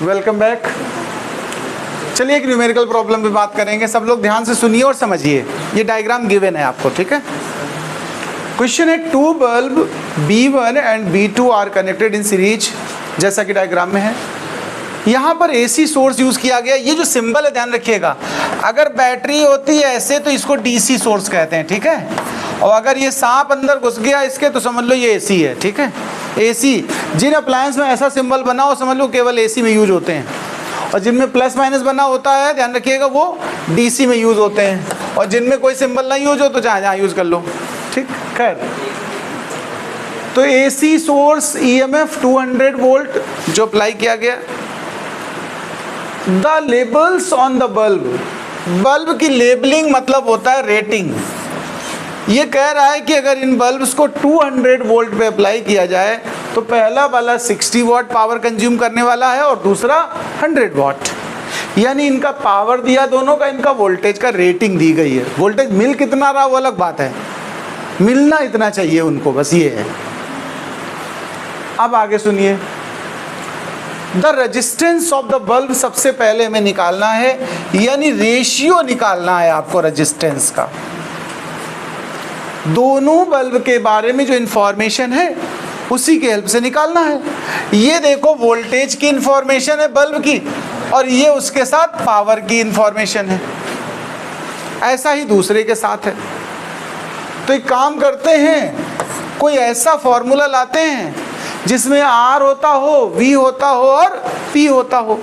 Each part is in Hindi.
Welcome back. चलिए एक न्यूमेरिकल प्रॉब्लम पे बात करेंगे। सब लोग ध्यान से सुनिए और समझिए। ये डायग्राम गिवन है आपको, ठीक है। क्वेश्चन है, two bulb B1 and B2 are connected in series, जैसा कि डायग्राम में है। यहाँ पर AC सोर्स यूज किया गया। ये जो सिंबल है ध्यान रखिएगा, अगर बैटरी होती है ऐसे तो इसको DC सोर्स कहते हैं, ठीक है। और अगर ये सांप अंदर घुस गया इसके तो समझ लो ये AC है, ठीक है। AC, जिन अप्लायंस में ऐसा सिंबल बना हो समझ लो केवल AC में यूज होते हैं, और जिनमें प्लस माइनस बना होता है ध्यान रखिएगा वो DC में यूज होते हैं, और जिनमें कोई सिंबल नहीं यूज हो तो जहाँ जहाँ यूज कर लो, ठीक। खैर, तो AC सोर्स EMF 200 वोल्ट जो अप्लाई किया गया। The labels on the bulb, bulb की लेबलिंग मतलब होता है रेटिंग। ये कह रहा है कि अगर इन बल्ब्स को 200 वोल्ट पे अप्लाई किया जाए तो पहला वाला 60 वाट पावर कंज्यूम करने वाला है और दूसरा 100 वाट। यानी इनका पावर दिया दोनों का, इनका वोल्टेज का रेटिंग दी गई है। वोल्टेज मिल कितना रहा वो अलग बात है, मिलना इतना चाहिए उनको, बस ये है। अब आगे सुनिए, the resistance of the bulb सबसे पहले हमें निकालना है, यानी रेशियो निकालना है आपको रेजिस्टेंस का। दोनों बल्ब के बारे में जो इंफॉर्मेशन है उसी के हेल्प से निकालना है। ये देखो वोल्टेज की इंफॉर्मेशन है बल्ब की, और ये उसके साथ पावर की इंफॉर्मेशन है। ऐसा ही दूसरे के साथ है। तो एक काम करते हैं, कोई ऐसा फॉर्मूला लाते हैं जिसमें R होता हो, V होता हो और P होता हो।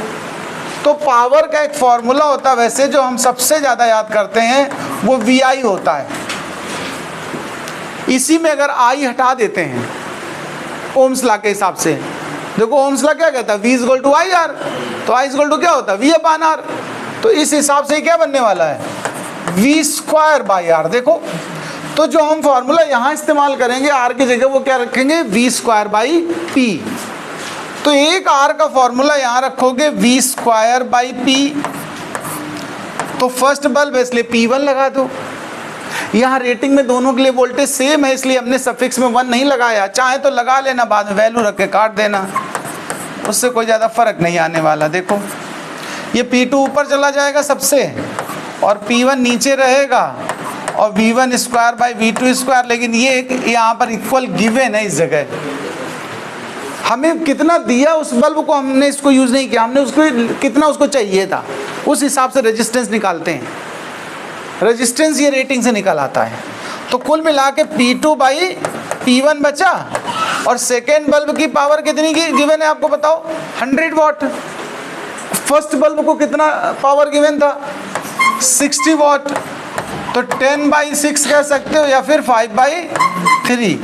तो पावर का एक फॉर्मूला होता है वैसे जो हम सबसे ज़्यादा याद करते हैं वो VI होता है। इसी में अगर I हटा देते हैं ओम्स लॉ के हिसाब से, देखो ओम्स लॉ क्या कहता है, V इक्वल टू IR, तो I इक्वल टू क्या होता है V/R। तो इस हिसाब से क्या बनने वाला है V²/R। देखो, तो जो हम फॉर्मूला यहाँ इस्तेमाल करेंगे R की जगह वो क्या रखेंगे V²/P। तो एक R का फॉर्मूला यहाँ रखोगे V²/P। तो फर्स्ट बल्ब है इसलिए P1 लगा दो। यहाँ रेटिंग में दोनों के लिए वोल्टेज सेम है इसलिए हमने सफिक्स में 1 नहीं लगाया, चाहे तो लगा लेना, बाद में वैल्यू रख के काट देना, उससे कोई ज़्यादा फर्क नहीं आने वाला। देखो ये P2 ऊपर चला जाएगा सबसे और P1 नीचे रहेगा और V1²/V2², लेकिन ये यहाँ पर इक्वल गिवन है। इस जगह हमें कितना दिया उस बल्ब को, हमने इसको यूज़ नहीं किया, हमने उसको कितना उसको चाहिए था उस हिसाब से रेजिस्टेंस निकालते हैं। रेजिस्टेंस ये रेटिंग से निकल आता है। तो कुल मिला के P2/P1 बचा, और सेकेंड बल्ब की पावर कितनी की गिवन है आपको बताओ, 100 वाट। फर्स्ट बल्ब को कितना पावर गिवन था 60 वाट, तो 10/6 कह सकते हो या फिर 5/3।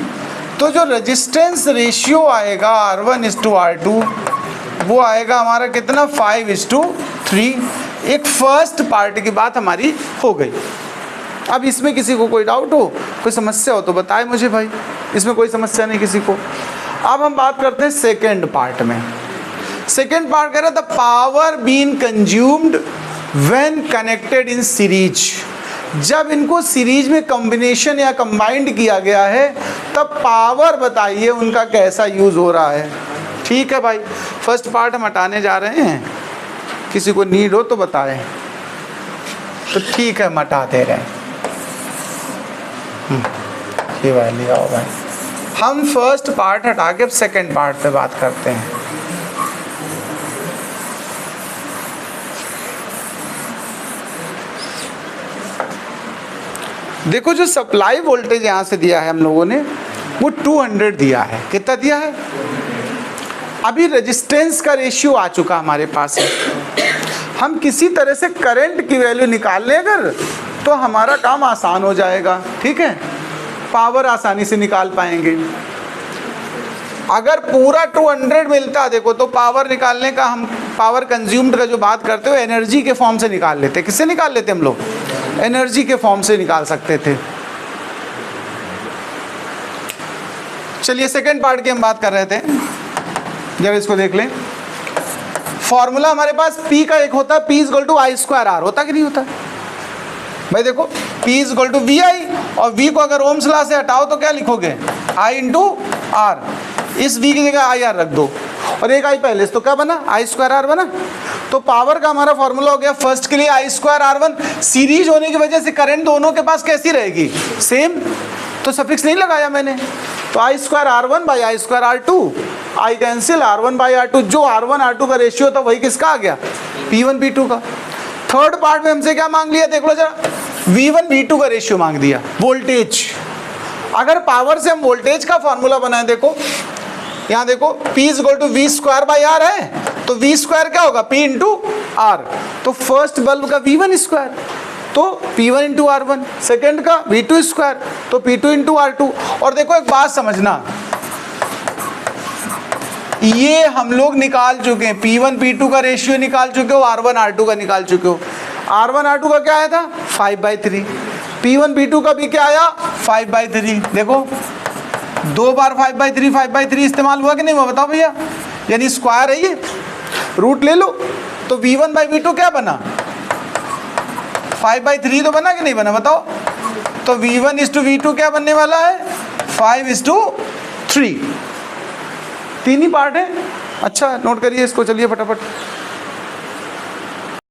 तो जो रेजिस्टेंस रेशियो आएगा R1:R2 वो आएगा हमारा कितना 5:3। एक फर्स्ट पार्ट की बात हमारी हो गई। अब इसमें किसी को कोई डाउट हो, कोई समस्या हो तो बताए मुझे भाई, इसमें कोई समस्या नहीं किसी को। अब हम बात करते हैं सेकेंड पार्ट में। सेकेंड पार्ट कह रहा था power been consumed when connected in series. जब इनको सीरीज में कॉम्बिनेशन या कंबाइंड किया गया है तब पावर बताइए उनका कैसा यूज हो रहा है। ठीक है भाई, फर्स्ट पार्ट हम हटाने जा रहे हैं, किसी को नीड हो तो बताएं। तो ठीक है हम हटा दे रहे हैं। ये वाली आओ भाई, हम फर्स्ट पार्ट हटा के अब सेकेंड पार्ट पे बात करते हैं। देखो जो सप्लाई वोल्टेज यहाँ से दिया है हम लोगों ने वो 200 दिया है। कितना दिया है? अभी रेजिस्टेंस का रेशियो आ चुका हमारे पास है। हम किसी तरह से करंट की वैल्यू निकाल लें अगर, तो हमारा काम आसान हो जाएगा, ठीक है। पावर आसानी से निकाल पाएंगे। अगर पूरा 200 मिलता देखो तो पावर निकालने का, हम पावर कंज्यूम्ड का जो बात करते हो एनर्जी के फॉर्म से निकाल लेते। किससे निकाल लेते हम लोग? एनर्जी के फॉर्म से निकाल सकते थे। चलिए सेकेंड पार्ट की हम बात कर रहे थे, जब इसको देख लें। फॉर्मूला हमारे पास P का एक होता है P = I²R, होता कि नहीं होता भाई? देखो P = VI, और V को अगर ओम्स लॉ से हटाओ तो क्या लिखोगे I × R। इस V की जगह IR रख दो, और एक आई पहले से, तो क्या बना आई स्क्वायर आर बना। तो पावर का हमारा फॉर्मूला हो गया फर्स्ट के लिए आई स्क्वायर आर वन। सीरीज होने की वजह से करंट दोनों के पास कैसी रहेगी, सेम, तो सफिक्स नहीं लगाया मैंने। तो I square R one by I square R two, I cancel R one by R two, जो आर वन आर टू का रेशियो था वही किसका आ गया, P1 P2 का। थर्ड पार्ट में हमसे क्या मांग लिया देख लो जरा, V1 V2 का रेशियो मांग दिया। वोल्टेज, अगर पावर से हम वोल्टेज का फॉर्मूला बनाए, देखो यहाँ देखो P is equal to V square by R है, तो वी स्क्वायर क्या होगा P इंटू आर। तो फर्स्ट बल्ब का V1 स्क्वायर, तो P1 into are one, second का V2 स्क्वायर, तो P2 इंटू आर टू। और देखो एक बात समझना, ये हम लोग निकाल चुके हैं, P1 P2 का रेशियो निकाल चुके हो, R1 R2 का निकाल चुके हो। R1 R2 का क्या आया था 5/3, P1 P2 का भी क्या आया 5/3। देखो दो बार 5/3 इस्तेमाल हुआ कि नहीं हुआ, बताओ भैया, यानी स्क्वायर है ये, रूट ले लो। तो V1 बाई V2 क्या बना 5/3 तो बना कि नहीं बना, बताओ। तो V1 इज टू V2 क्या बनने वाला है 5:3, तीन ही पार्ट है। अच्छा नोट करिए इसको, चलिए फटाफट।